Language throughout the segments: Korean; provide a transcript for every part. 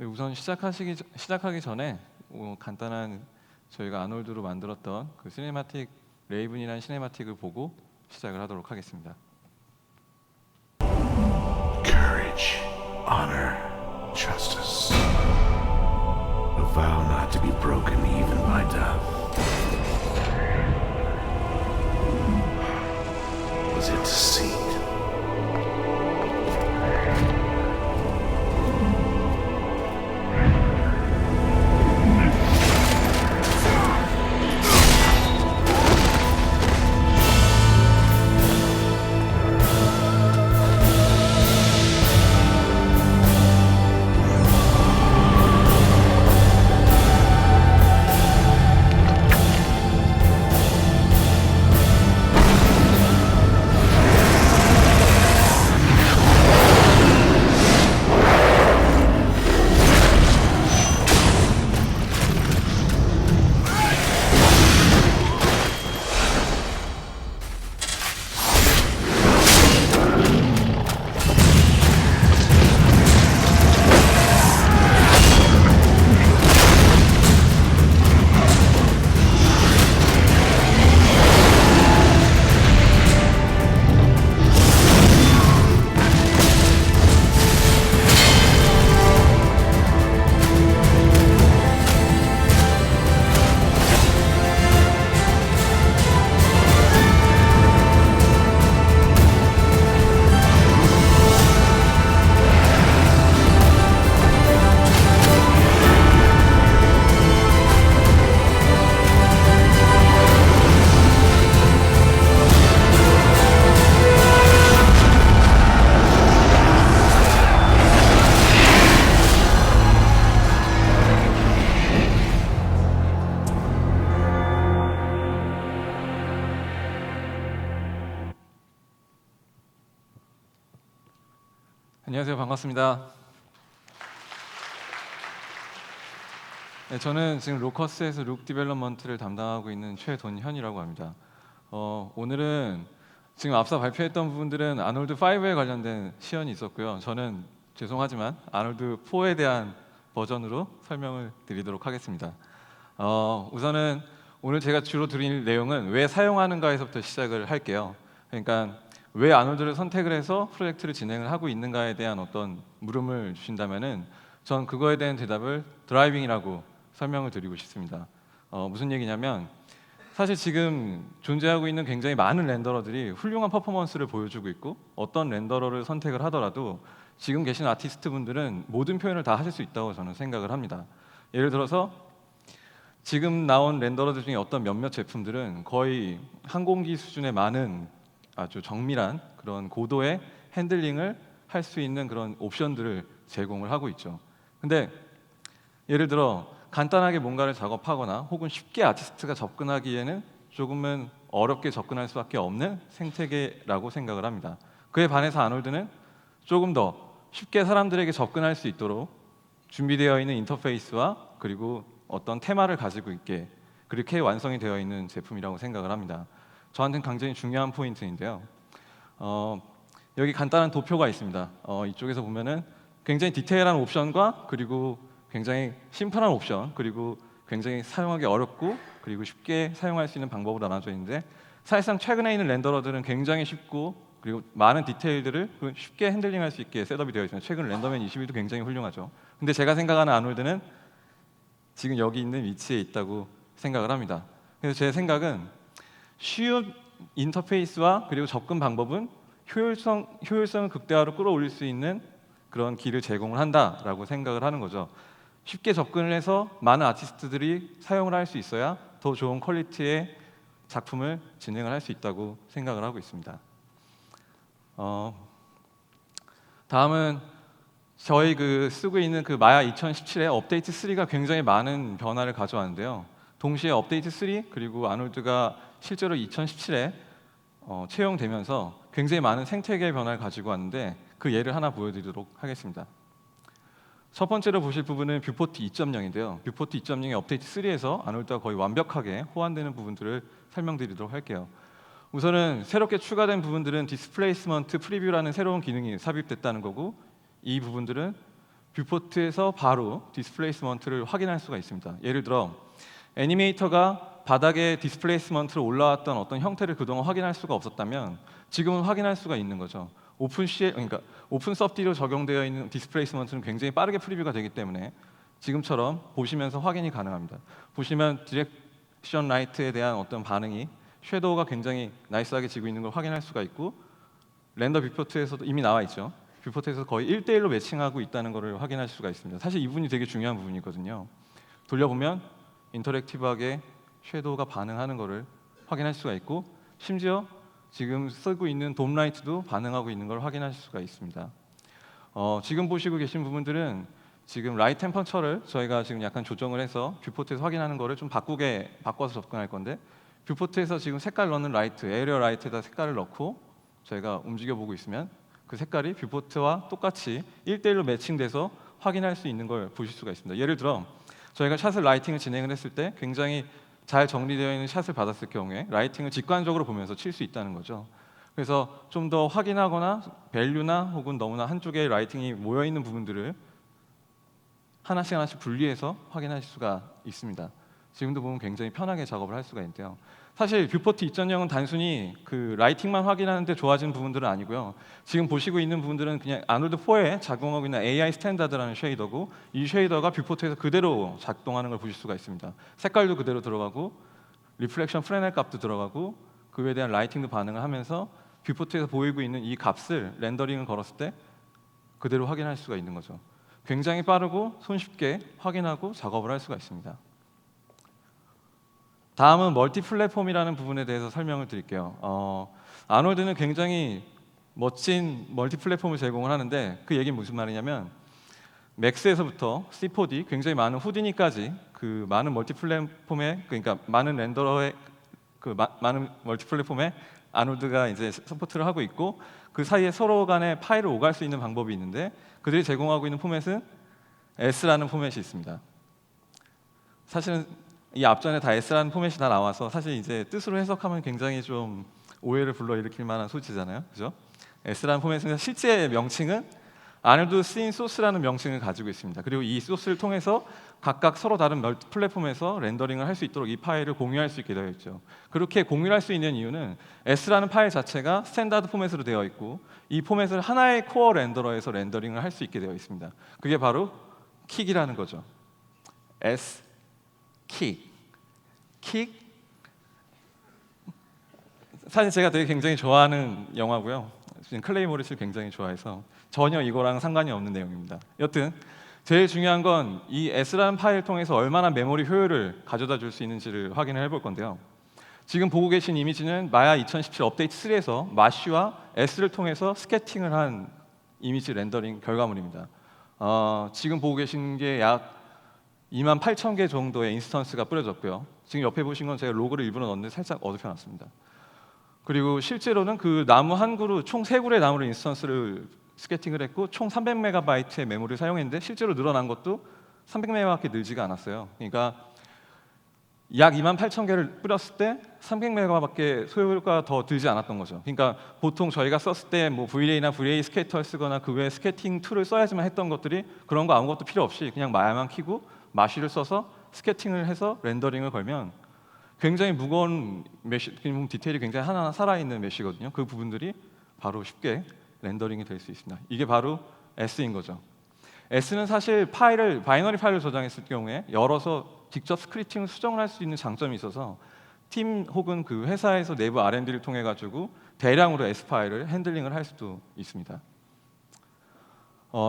네, 우선 시작하기 전에 간단한 저희가 아놀드로 만들었던 그 시네마틱 레이븐이라는 시네마틱을 보고 시작을 하도록 하겠습니다. Courage, honor, justice. A vow not to be broken even by death. Was it deceit? 안녕하세요, 반갑습니다. 네, 저는 지금 로커스에서 룩 디벨롭먼트를 담당하고 있는 최돈현이라고 합니다. 오늘은 지금 앞서 발표했던 부분들은 아놀드 5에 관련된 시연이 있었고요. 저는 죄송하지만 아놀드 4에 대한 버전으로 설명을 드리도록 하겠습니다. 우선은 오늘 제가 주로 드릴 내용은 왜 사용하는가에서부터 시작을 할게요. 그러니까 왜 아놀드를 선택을 해서 프로젝트를 진행을 하고 있는가에 대한 어떤 물음을 주신다면은 전 그거에 대한 대답을 드라이빙이라고 설명을 드리고 싶습니다. 무슨 얘기냐면 사실 지금 존재하고 있는 굉장히 많은 렌더러들이 훌륭한 퍼포먼스를 보여주고 있고 어떤 렌더러를 선택을 하더라도 지금 계신 아티스트 분들은 모든 표현을 다 하실 수 있다고 저는 생각을 합니다. 예를 들어서 지금 나온 렌더러들 중에 어떤 몇몇 제품들은 거의 항공기 수준의 많은 아주 정밀한 그런 고도의 핸들링을 할 수 있는 그런 옵션들을 제공을 하고 있죠. 근데 예를 들어 간단하게 뭔가를 작업하거나 혹은 쉽게 아티스트가 접근하기에는 조금은 어렵게 접근할 수밖에 없는 생태계라고 생각을 합니다. 그에 반해서 아놀드는 조금 더 쉽게 사람들에게 접근할 수 있도록 준비되어 있는 인터페이스와 그리고 어떤 테마를 가지고 있게 그렇게 완성이 되어 있는 제품이라고 생각을 합니다. 저한테는 굉장히 중요한 포인트인데요. 여기 간단한 도표가 있습니다. 이쪽에서 보면은 굉장히 디테일한 옵션과 그리고 굉장히 심플한 옵션 그리고 굉장히 사용하기 어렵고 그리고 쉽게 사용할 수 있는 방법으로 나눠져 있는데 사실상 최근에 있는 렌더러들은 굉장히 쉽고 그리고 많은 디테일들을 쉽게 핸들링할 수 있게 셋업이 되어 있습니다. 최근 렌더맨 21도 굉장히 훌륭하죠. 근데 제가 생각하는 아놀드는 지금 여기 있는 위치에 있다고 생각을 합니다. 그래서 제 생각은 쉬운 인터페이스와 그리고 접근 방법은 효율성을 극대화로 끌어올릴 수 있는 그런 길을 제공을 한다라고 생각을 하는 거죠. 쉽게 접근을 해서 많은 아티스트들이 사용을 할 수 있어야 더 좋은 퀄리티의 작품을 진행을 할 수 있다고 생각을 하고 있습니다. 다음은 저희 쓰고 있는 그 마야 2017의 업데이트 3가 굉장히 많은 변화를 가져왔는데요. 동시에 업데이트 3 그리고 아놀드가 실제로 2017에 채용되면서 굉장히 많은 생태계 변화를 가지고 왔는데 그 예를 하나 보여드리도록 하겠습니다. 첫 번째로 보실 부분은 뷰포트 2.0인데요. 뷰포트 2.0의 업데이트 3에서 아놀드가 거의 완벽하게 호환되는 부분들을 설명드리도록 할게요. 우선은 새롭게 추가된 부분들은 디스플레이스먼트 프리뷰라는 새로운 기능이 삽입됐다는 거고 이 부분들은 뷰포트에서 바로 디스플레이스먼트를 확인할 수가 있습니다. 예를 들어 애니메이터가 바닥에 디스플레이스먼트로 올라왔던 어떤 형태를 그동안 확인할 수가 없었다면 지금은 확인할 수가 있는 거죠. 그러니까 오픈 서프디로 적용되어 있는 디스플레이스먼트는 굉장히 빠르게 프리뷰가 되기 때문에 지금처럼 보시면서 확인이 가능합니다. 보시면 디렉션 라이트에 대한 어떤 반응이 섀도우가 굉장히 나이스하게 지고 있는 걸 확인할 수가 있고 렌더 뷰포트에서도 이미 나와 있죠. 뷰포트에서 거의 1대1로 매칭하고 있다는 것을 확인할 수가 있습니다. 사실 이 부분이 되게 중요한 부분이거든요. 돌려보면 인터랙티브하게 섀도우가 반응하는 것을 확인할 수가 있고 심지어 지금 쓰고 있는 돔 라이트도 반응하고 있는 걸 확인하실 수가 있습니다. 지금 보시고 계신 부분들은 지금 라이트 템퍼처를 저희가 지금 약간 조정을 해서 뷰포트에서 확인하는 거를 좀 바꿔서 접근할 건데 뷰포트에서 지금 색깔 넣는 라이트, 에어리어 라이트에다 색깔을 넣고 저희가 움직여 보고 있으면 그 색깔이 뷰포트와 똑같이 1대1로 매칭돼서 확인할 수 있는 걸 보실 수가 있습니다. 예를 들어 저희가 샷을 라이팅을 진행을 했을 때 굉장히 잘 정리되어 있는 샷을 받았을 경우에 라이팅을 직관적으로 보면서 칠 수 있다는 거죠. 그래서 좀 더 확인하거나 밸류나 혹은 너무나 한쪽에 라이팅이 모여 있는 부분들을 하나씩 분리해서 확인하실 수가 있습니다. 지금도 보면 굉장히 편하게 작업을 할 수가 있는데요. 사실 뷰포트 2.0은 단순히 그 라이팅만 확인하는데 좋아진 부분들은 아니고요. 지금 보시고 있는 부분들은 그냥 아놀드 4에 작용하고 있는 AI 스탠다드라는 쉐이더고 이 쉐이더가 뷰포트에서 그대로 작동하는 걸 보실 수가 있습니다. 색깔도 그대로 들어가고 리플렉션 프레넬 값도 들어가고 그에 대한 라이팅도 반응을 하면서 뷰포트에서 보이고 있는 이 값을 렌더링을 걸었을 때 그대로 확인할 수가 있는 거죠. 굉장히 빠르고 손쉽게 확인하고 작업을 할 수가 있습니다. 다음은 멀티 플랫폼이라는 부분에 대해서 설명을 드릴게요. 아놀드는 굉장히 멋진 멀티 플랫폼을 제공을 하는데 그 얘기는 무슨 말이냐면 맥스에서부터 C4D 굉장히 많은 후디니까지 그 많은 멀티 플랫폼에 그러니까 많은 렌더러의 많은 멀티 플랫폼에 아놀드가 이제 서포트를 하고 있고 그 사이에 서로 간에 파일을 오갈 수 있는 방법이 있는데 그들이 제공하고 있는 포맷은 S라는 포맷이 있습니다. 사실은 이 앞전에 다 S라는 포맷이 다 나와서 사실 이제 뜻으로 해석하면 굉장히 좀 오해를 불러일으킬 만한 소지잖아요, 그죠? S라는 포맷은 실제 명칭은 아놀드 씬 소스라는 명칭을 가지고 있습니다. 그리고 이 소스를 통해서 각각 서로 다른 멀티 플랫폼에서 렌더링을 할 수 있도록 이 파일을 공유할 수 있게 되어 있죠. 그렇게 공유할 수 있는 이유는 S라는 파일 자체가 스탠다드 포맷으로 되어 있고 이 포맷을 하나의 코어 렌더러에서 렌더링을 할 수 있게 되어 있습니다. 그게 바로 킥이라는 거죠. S 킥. 사실 제가 되게 굉장히 좋아하는 영화고요. 지금 클레이 모리스를 굉장히 좋아해서 전혀 이거랑 상관이 없는 내용입니다. 여튼 제일 중요한 건 이 S라는 파일을 통해서 얼마나 메모리 효율을 가져다 줄 수 있는지를 확인을 해볼 건데요. 지금 보고 계신 이미지는 마야 2017 업데이트 3에서 마쉬와 S를 통해서 스캐팅을 한 이미지 렌더링 결과물입니다. 지금 보고 계신 게 약 28,000개 정도의 인스턴스가 뿌려졌고요. 지금 옆에 보신 건 제가 로그를 일부러 넣었는데 살짝 어둡혀놨습니다. 그리고 실제로는 그 나무 한 그루, 총 3그루의 나무를 인스턴스를 스캐팅을 했고 총 300MB의 메모리를 사용했는데 실제로 늘어난 것도 300MB밖에 늘지가 않았어요. 그러니까 약 28,000개를 뿌렸을 때 300MB밖에 소요가 더 들지 않았던 거죠. 그러니까 보통 저희가 썼을 때 뭐 V-Ray나 V-Ray 스케이터를 쓰거나 그 외에 스캐팅 툴을 써야지만 했던 것들이 그런 거 아무것도 필요 없이 그냥 마야만 키고 마쉬를 써서 스캐팅을 해서 렌더링을 걸면 굉장히 무거운 메쉬, 디테일이 굉장히 하나하나 살아있는 메쉬거든요. 그 부분들이 바로 쉽게 렌더링이 될 수 있습니다. 이게 바로 S인 거죠. S는 사실 바이너리 파일을 저장했을 경우에 열어서 직접 스크립팅을 수정을 할 수 있는 장점이 있어서 팀 혹은 그 회사에서 내부 R&D를 통해 가지고 대량으로 S 파일을 핸들링을 할 수도 있습니다.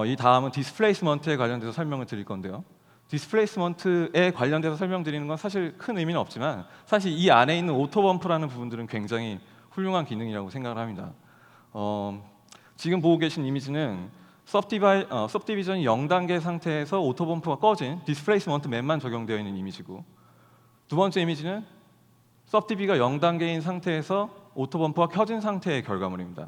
이 다음은 디스플레이스먼트에 관련돼서 설명을 드릴 건데요. 디스플레이스먼트에 관련돼서 설명드리는 건 사실 큰 의미는 없지만 사실 이 안에 있는 오토범프라는 부분들은 굉장히 훌륭한 기능이라고 생각을 합니다. 지금 보고 계신 이미지는 서브디비전이 0단계 상태에서 오토범프가 꺼진 디스플레이스먼트 맨만 적용되어 있는 이미지고 두 번째 이미지는 서브디비가 0단계인 상태에서 오토범프가 켜진 상태의 결과물입니다.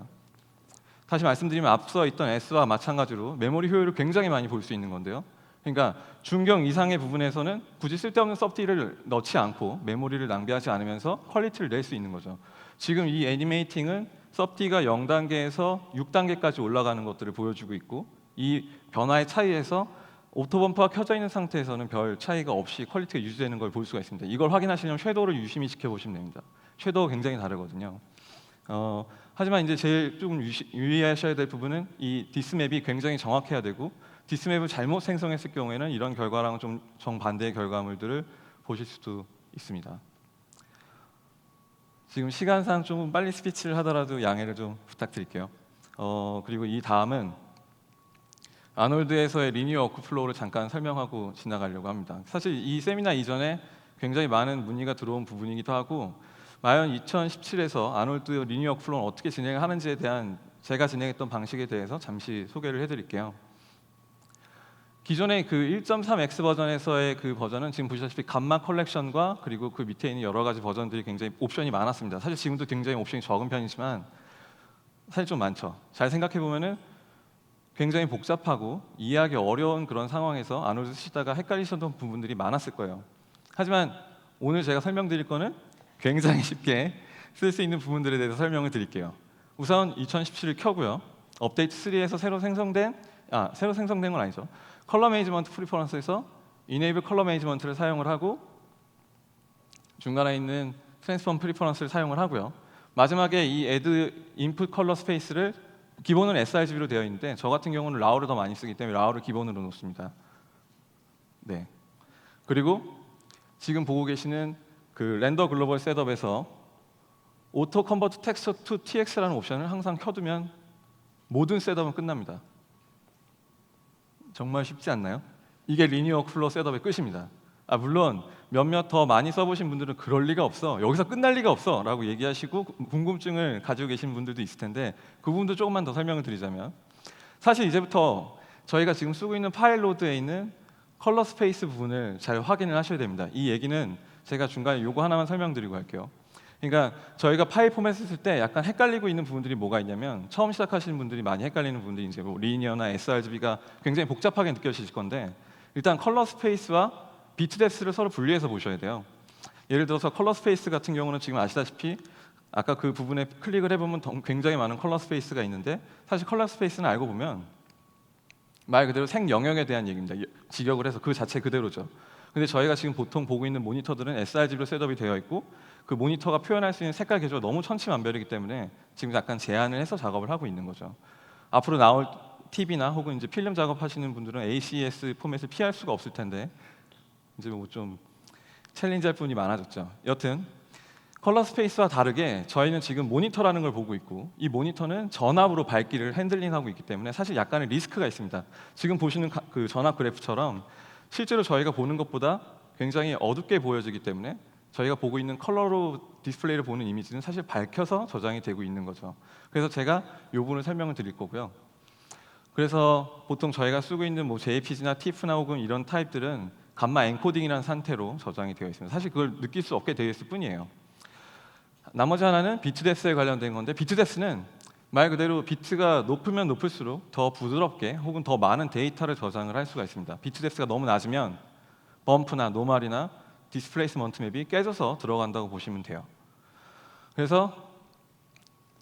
다시 말씀드리면 앞서 있던 S와 마찬가지로 메모리 효율을 굉장히 많이 볼 수 있는 건데요. 그러니까 중경 이상의 부분에서는 굳이 쓸데없는 서브디를 넣지 않고 메모리를 낭비하지 않으면서 퀄리티를 낼 수 있는 거죠. 지금 이 애니메이팅은 서브디가 0단계에서 6단계까지 올라가는 것들을 보여주고 있고 이 변화의 차이에서 오토 범퍼가 켜져 있는 상태에서는 별 차이가 없이 퀄리티가 유지되는 걸 볼 수가 있습니다. 이걸 확인하시려면 섀도우를 유심히 지켜보시면 됩니다. 섀도우가 굉장히 다르거든요. 하지만 이제 제일 조금 유의하셔야 될 부분은 이 디스맵이 굉장히 정확해야 되고, 디스맵을 잘못 생성했을 경우에는 이런 결과랑 좀 정반대의 결과물들을 보실 수도 있습니다. 지금 시간상 좀 빨리 스피치를 하더라도 양해를 좀 부탁드릴게요. 그리고 이 다음은 아놀드에서의 리니어 워크플로우를 잠깐 설명하고 지나가려고 합니다. 사실 이 세미나 이전에 굉장히 많은 문의가 들어온 부분이기도 하고, 마연 2017에서 아놀드 리니어 워크플로우는 어떻게 진행하는지에 대한 제가 진행했던 방식에 대해서 잠시 소개를 해드릴게요. 기존의 그 1.3X 버전에서의 그 버전은 지금 보시다시피 감마 컬렉션과 그리고 그 밑에 있는 여러 가지 버전들이 굉장히 옵션이 많았습니다. 사실 지금도 굉장히 옵션이 적은 편이지만 사실 좀 많죠. 잘 생각해 보면은 굉장히 복잡하고 이해하기 어려운 그런 상황에서 아놀드 쓰시다가 헷갈리셨던 부분들이 많았을 거예요. 하지만 오늘 제가 설명드릴 거는 굉장히 쉽게 쓸 수 있는 부분들에 대해서 설명을 드릴게요. 우선 2017을 켜고요. 업데이트 3에서 새로 생성된 건 아니죠. 컬러 매니지먼트 프리퍼런스에서 Enable 컬러 매니지먼트를 사용을 하고, 중간에 있는 트랜스폼 프리퍼런스를 사용을 하고요. 마지막에 이 Add Input Color Space를 기본은 sRGB로 되어 있는데 저 같은 경우는 라우를 더 많이 쓰기 때문에 라우를 기본으로 놓습니다. 네. 그리고 지금 보고 계시는 그 렌더 글로벌 셋업에서 오토 컨버트 텍스처 투 TX라는 옵션을 항상 켜두면 모든 셋업은 끝납니다. 정말 쉽지 않나요? 이게 리니어 워크플로우 셋업의 끝입니다. 물론 몇몇 더 많이 써보신 분들은 그럴 리가 없어, 여기서 끝날 리가 없어 라고 얘기하시고 궁금증을 가지고 계신 분들도 있을 텐데, 그 부분도 조금만 더 설명을 드리자면, 사실 이제부터 저희가 지금 쓰고 있는 파일 로드에 있는 컬러 스페이스 부분을 잘 확인을 하셔야 됩니다. 이 얘기는 제가 중간에 요거 하나만 설명드리고 할게요. 그러니까 저희가 파일 포맷을 쓸 때 약간 헷갈리고 있는 부분들이 뭐가 있냐면, 처음 시작하시는 분들이 많이 헷갈리는 부분들이 이제 뭐 리니어나 sRGB가 굉장히 복잡하게 느껴지실 건데, 일단 컬러 스페이스와 비트 뎁스를 서로 분리해서 보셔야 돼요. 예를 들어서 컬러 스페이스 같은 경우는 지금 아시다시피 아까 그 부분에 클릭을 해보면 굉장히 많은 컬러 스페이스가 있는데, 사실 컬러 스페이스는 알고 보면 말 그대로 생영역에 대한 얘기입니다. 직역을 해서 그 자체 그대로죠. 근데 저희가 지금 보통 보고 있는 모니터들은 sRGB로 셋업이 되어 있고, 그 모니터가 표현할 수 있는 색깔 개조가 너무 천차만별이기 때문에 지금 약간 제한을 해서 작업을 하고 있는 거죠. 앞으로 나올 TV나 혹은 이제 필름 작업하시는 분들은 ACS 포맷을 피할 수가 없을 텐데, 이제 뭐 좀 챌린지할 부분이 많아졌죠. 여튼 컬러 스페이스와 다르게 저희는 지금 모니터라는 걸 보고 있고, 이 모니터는 전압으로 밝기를 핸들링하고 있기 때문에 사실 약간의 리스크가 있습니다. 지금 보시는 그 전압 그래프처럼 실제로 저희가 보는 것보다 굉장히 어둡게 보여지기 때문에 저희가 보고 있는 컬러로 디스플레이를 보는 이미지는 사실 밝혀서 저장이 되고 있는 거죠. 그래서 제가 이 부분을 설명을 드릴 거고요. 그래서 보통 저희가 쓰고 있는 뭐 JPG나 TIFF나 혹은 이런 타입들은 감마 엔코딩이라는 상태로 저장이 되어 있습니다. 사실 그걸 느낄 수 없게 되어 있을 뿐이에요. 나머지 하나는 비트 뎁스에 관련된 건데, 비트 뎁스는 말 그대로 비트가 높으면 높을수록 더 부드럽게 혹은 더 많은 데이터를 저장을 할 수가 있습니다. 비트 뎁스가 너무 낮으면 범프나 노말이나 디스플레이스먼트 맵이 깨져서 들어간다고 보시면 돼요. 그래서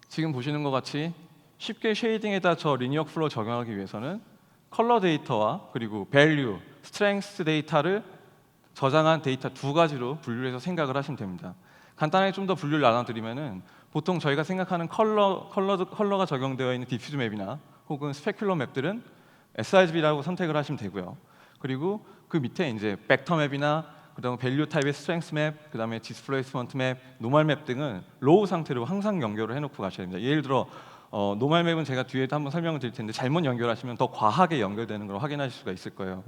지금 보시는 것 같이 쉽게 쉐이딩에다 저 리니어 플로우 적용하기 위해서는 컬러 데이터와 그리고 밸류, 스트렝스 데이터를 저장한 데이터 두 가지로 분류해서 생각을 하시면 됩니다. 간단하게 좀 더 분류를 나눠드리면은, 보통 저희가 생각하는 컬러가 적용되어 있는 디퓨즈 맵이나 혹은 스페큘러 맵들은 sRGB라고 선택을 하시면 되고요. 그리고 그 밑에 이제 벡터 맵이나 그다음에 밸류 타입의 스트렝스 맵, 그다음에 디스플레이스먼트 맵, 노멀 맵 등은 로우 상태로 항상 연결을 해놓고 가셔야 됩니다. 예를 들어 노멀 맵은 제가 뒤에도 한번 설명을 드릴 텐데, 잘못 연결하시면 더 과하게 연결되는 걸 확인하실 수가 있을 거예요.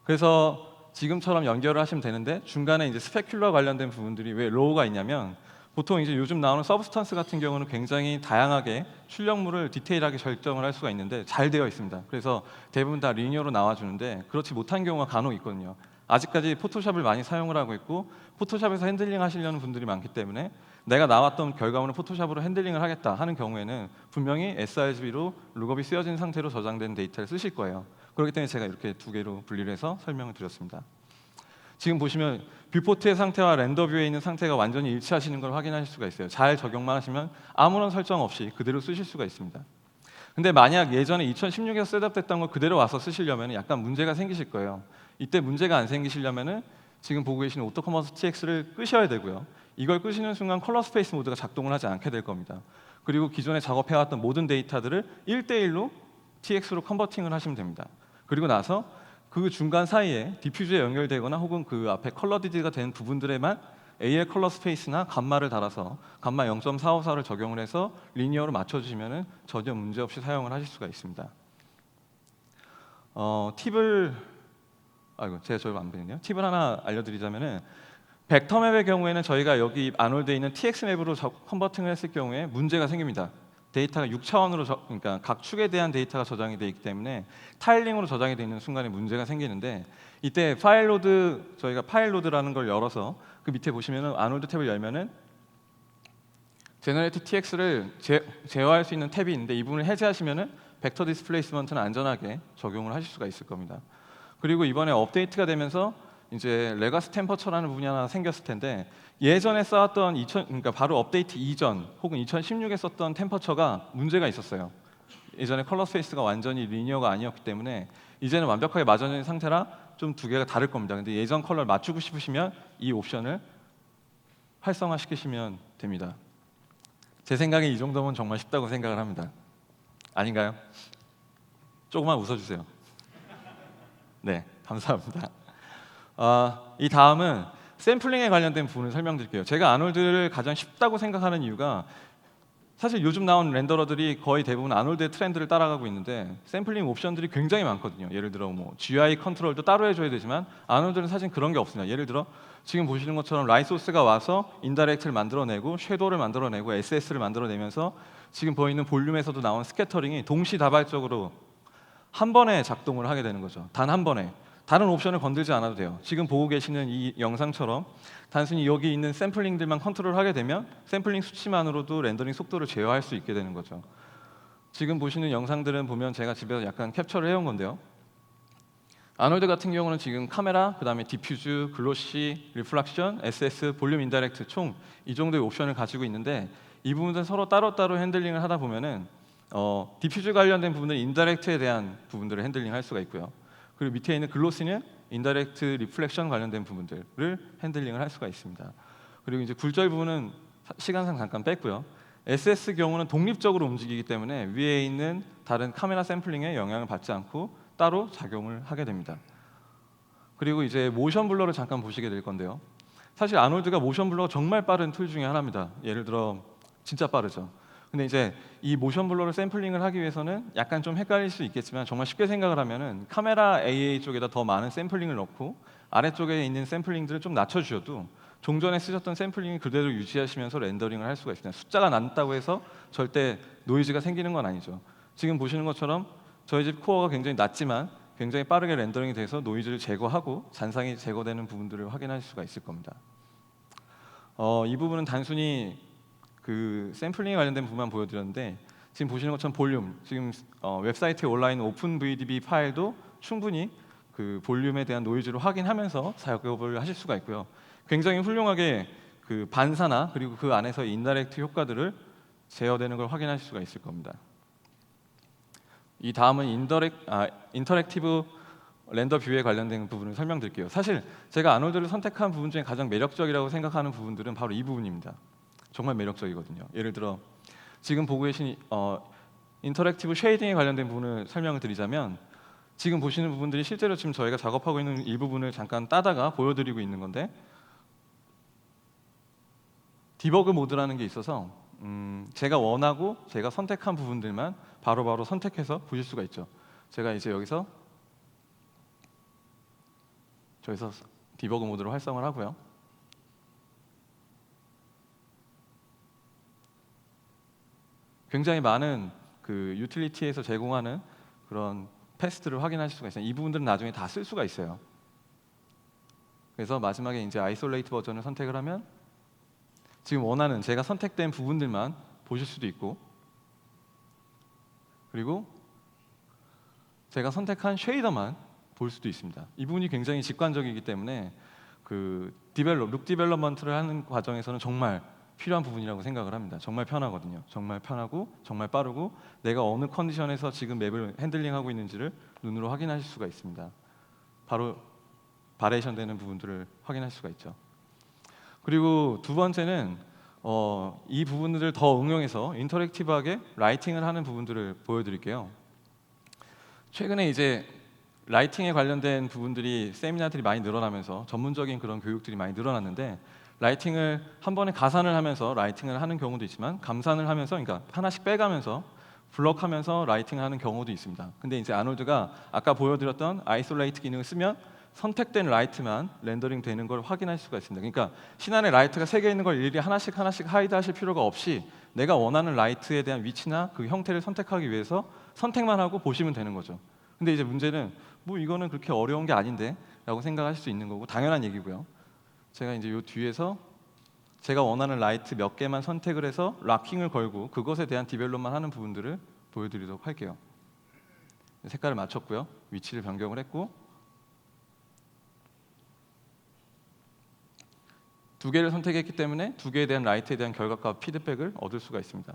그래서 지금처럼 연결을 하시면 되는데, 중간에 이제 스페큘러 관련된 부분들이 왜 로우가 있냐면, 보통 이제 요즘 나오는 서브스턴스 같은 경우는 굉장히 다양하게 출력물을 디테일하게 설정을 할 수가 있는데 잘 되어 있습니다. 그래서 대부분 다 리니어로 나와주는데, 그렇지 못한 경우가 간혹 있거든요. 아직까지 포토샵을 많이 사용을 하고 있고, 포토샵에서 핸들링 하시려는 분들이 많기 때문에 내가 나왔던 결과물을 포토샵으로 핸들링을 하겠다 하는 경우에는 분명히 sRGB로 룩업이 쓰여진 상태로 저장된 데이터를 쓰실 거예요. 그렇기 때문에 제가 이렇게 두 개로 분리를 해서 설명을 드렸습니다. 지금 보시면 뷰포트의 상태와 렌더 뷰에 있는 상태가 완전히 일치하시는 걸 확인하실 수가 있어요. 잘 적용만 하시면 아무런 설정 없이 그대로 쓰실 수가 있습니다. 근데 만약 예전에 2016에서 셋업됐던 걸 그대로 와서 쓰시려면 약간 문제가 생기실 거예요. 이때 문제가 안 생기시려면은 지금 보고 계시는 오토커머스 TX를 끄셔야 되고요. 이걸 끄시는 순간 컬러 스페이스 모드가 작동을 하지 않게 될 겁니다. 그리고 기존에 작업해왔던 모든 데이터들을 1대1로 TX로 컨버팅을 하시면 됩니다. 그리고 나서 그 중간 사이에 디퓨즈에 연결되거나 혹은 그 앞에 컬러 디드가 된 부분들에만 AL 컬러 스페이스나 감마를 달아서 감마 0.454를 적용을 해서 리니어로 맞춰주시면 전혀 문제없이 사용을 하실 수가 있습니다. 제가 저를 안 보이네요. 팁을 하나 알려드리자면은 벡터 맵의 경우에는 저희가 여기 아놀드에 있는 TX 맵으로 컨버팅을 했을 경우에 문제가 생깁니다. 데이터가 6차원으로 그러니까 각 축에 대한 데이터가 저장이 되어 있기 때문에 타일링으로 저장이 되어 있는 순간에 문제가 생기는데 이때 파일 로드 저희가 파일 로드라는 걸 열어서 그 밑에 보시면은 아놀드 탭을 열면은 제너레이트 TX를 제어할 수 있는 탭이 있는데 이 부분을 해제하시면은 벡터 디스플레이스먼트는 안전하게 적용을 하실 수가 있을 겁니다. 그리고 이번에 업데이트가 되면서 이제 레가시 템퍼처라는 부분이 하나 생겼을 텐데 예전에 쌓았던 그러니까 바로 업데이트 이전 혹은 2016에 썼던 템퍼처가 문제가 있었어요. 예전에 컬러 스페이스가 완전히 리니어가 아니었기 때문에 이제는 완벽하게 맞아진 상태라 좀 두 개가 다를 겁니다. 근데 예전 컬러를 맞추고 싶으시면 이 옵션을 활성화시키시면 됩니다. 제 생각에 이 정도면 정말 쉽다고 생각을 합니다. 아닌가요? 조금만 웃어주세요. 네, 감사합니다. 이 다음은 샘플링에 관련된 부분을 설명드릴게요. 제가 아놀드를 가장 쉽다고 생각하는 이유가 사실 요즘 나온 렌더러들이 거의 대부분 아놀드의 트렌드를 따라가고 있는데 샘플링 옵션들이 굉장히 많거든요. 예를 들어 뭐 GUI 컨트롤도 따로 해줘야 되지만 아놀드는 사실 그런 게 없습니다. 예를 들어 지금 보시는 것처럼 라이트 소스가 와서 인다이렉트를 만들어내고 섀도우를 만들어내고 SS를 만들어내면서 지금 보이는 볼륨에서도 나온 스캐터링이 동시다발적으로 한 번에 작동을 하게 되는 거죠. 단 한 번에. 다른 옵션을 건들지 않아도 돼요. 지금 보고 계시는 이 영상처럼 단순히 여기 있는 샘플링들만 컨트롤하게 되면 샘플링 수치만으로도 렌더링 속도를 제어할 수 있게 되는 거죠. 지금 보시는 영상들은 보면 제가 집에서 약간 캡처를 해온 건데요. 아놀드 같은 경우는 지금 카메라, 그 다음에 디퓨즈, 글로시, 리플렉션, SS, 볼륨 인다이렉트 총 이 정도의 옵션을 가지고 있는데 이 부분들은 서로 따로따로 핸들링을 하다 보면은 디퓨즈 관련된 부분은 인다이렉트에 대한 부분들을 핸들링할 수가 있고요. 그리고 밑에 있는 글로시는 인다이렉트 리플렉션 관련된 부분들을 핸들링을 할 수가 있습니다. 그리고 이제 굴절 부분은 시간상 잠깐 뺐고요. SS 경우는 독립적으로 움직이기 때문에 위에 있는 다른 카메라 샘플링에 영향을 받지 않고 따로 작용을 하게 됩니다. 그리고 이제 모션 블러를 잠깐 보시게 될 건데요. 사실 아놀드가 모션 블러가 정말 빠른 툴 중에 하나입니다. 예를 들어 진짜 빠르죠. 근데 이제 이 모션 블러를 샘플링을 하기 위해서는 약간 좀 헷갈릴 수 있겠지만 정말 쉽게 생각을 하면은 카메라 AA 쪽에다 더 많은 샘플링을 넣고 아래쪽에 있는 샘플링들을 좀 낮춰주셔도 종전에 쓰셨던 샘플링을 그대로 유지하시면서 렌더링을 할 수가 있습니다. 숫자가 낮다고 해서 절대 노이즈가 생기는 건 아니죠. 지금 보시는 것처럼 저희 집 코어가 굉장히 낮지만 굉장히 빠르게 렌더링이 돼서 노이즈를 제거하고 잔상이 제거되는 부분들을 확인하실 수가 있을 겁니다. 이 부분은 단순히 그 샘플링에 관련된 부분만 보여드렸는데 지금 보시는 것처럼 볼륨, 지금 웹사이트에 올라 있는 오픈 VDB 파일도 충분히 그 볼륨에 대한 노이즈를 확인하면서 작업을 하실 수가 있고요. 굉장히 훌륭하게 그 반사나 그리고 그 안에서 인다이렉트 효과들을 제어되는 걸 확인하실 수가 있을 겁니다. 이 다음은 인터랙티브 렌더 뷰에 관련된 부분을 설명드릴게요. 사실 제가 아놀드를 선택한 부분 중에 가장 매력적이라고 생각하는 부분들은 바로 이 부분입니다. 정말 매력적이거든요. 예를 들어 지금 보고 계신 인터랙티브 쉐이딩에 관련된 부분을 설명을 드리자면 지금 보시는 부분들이 실제로 지금 저희가 작업하고 있는 일부분을 잠깐 따다가 보여드리고 있는 건데 디버그 모드라는 게 있어서 제가 원하고 제가 선택한 부분들만 바로바로 선택해서 보실 수가 있죠. 제가 이제 여기서 디버그 모드로 활성화를 하고요. 굉장히 많은 그 유틸리티에서 제공하는 그런 패스트를 확인하실 수가 있어요. 이 부분들은 나중에 다 쓸 수가 있어요. 그래서 마지막에 이제 아이솔레이트 버전을 선택을 하면 지금 원하는 제가 선택된 부분들만 보실 수도 있고 그리고 제가 선택한 쉐이더만 볼 수도 있습니다. 이 부분이 굉장히 직관적이기 때문에 그 룩 디벨롭먼트를 하는 과정에서는 정말 필요한 부분이라고 생각을 합니다. 정말 편하거든요. 정말 편하고 정말 빠르고 내가 어느 컨디션에서 지금 맵을 핸들링하고 있는지를 눈으로 확인하실 수가 있습니다. 바로 바레이션 되는 부분들을 확인할 수가 있죠. 그리고 두 번째는 이 부분들을 더 응용해서 인터랙티브하게 라이팅을 하는 부분들을 보여드릴게요. 최근에 이제 라이팅에 관련된 부분들이 세미나들이 많이 늘어나면서 전문적인 그런 교육들이 많이 늘어났는데 라이팅을 한 번에 가산을 하면서 라이팅을 하는 경우도 있지만 감산을 하면서 그러니까 하나씩 빼가면서 블럭하면서 라이팅을 하는 경우도 있습니다. 근데 이제 아놀드가 아까 보여드렸던 아이솔레이트 기능을 쓰면 선택된 라이트만 렌더링 되는 걸 확인할 수가 있습니다. 그러니까 신안에 라이트가 3개 있는 걸 일일이 하나씩 하이드 하실 필요가 없이 내가 원하는 라이트에 대한 위치나 그 형태를 선택하기 위해서 선택만 하고 보시면 되는 거죠. 근데 이제 문제는 뭐 이거는 그렇게 어려운 게 아닌데 라고 생각하실 수 있는 거고 당연한 얘기고요. 제가 이제 요 뒤에서 제가 원하는 라이트 몇 개만 선택을 해서 락킹을 걸고 그것에 대한 디벨롭만 하는 부분들을 보여드리도록 할게요. 색깔을 맞췄고요. 위치를 변경을 했고 두 개를 선택했기 때문에 두 개에 대한 라이트에 대한 결과값 피드백을 얻을 수가 있습니다.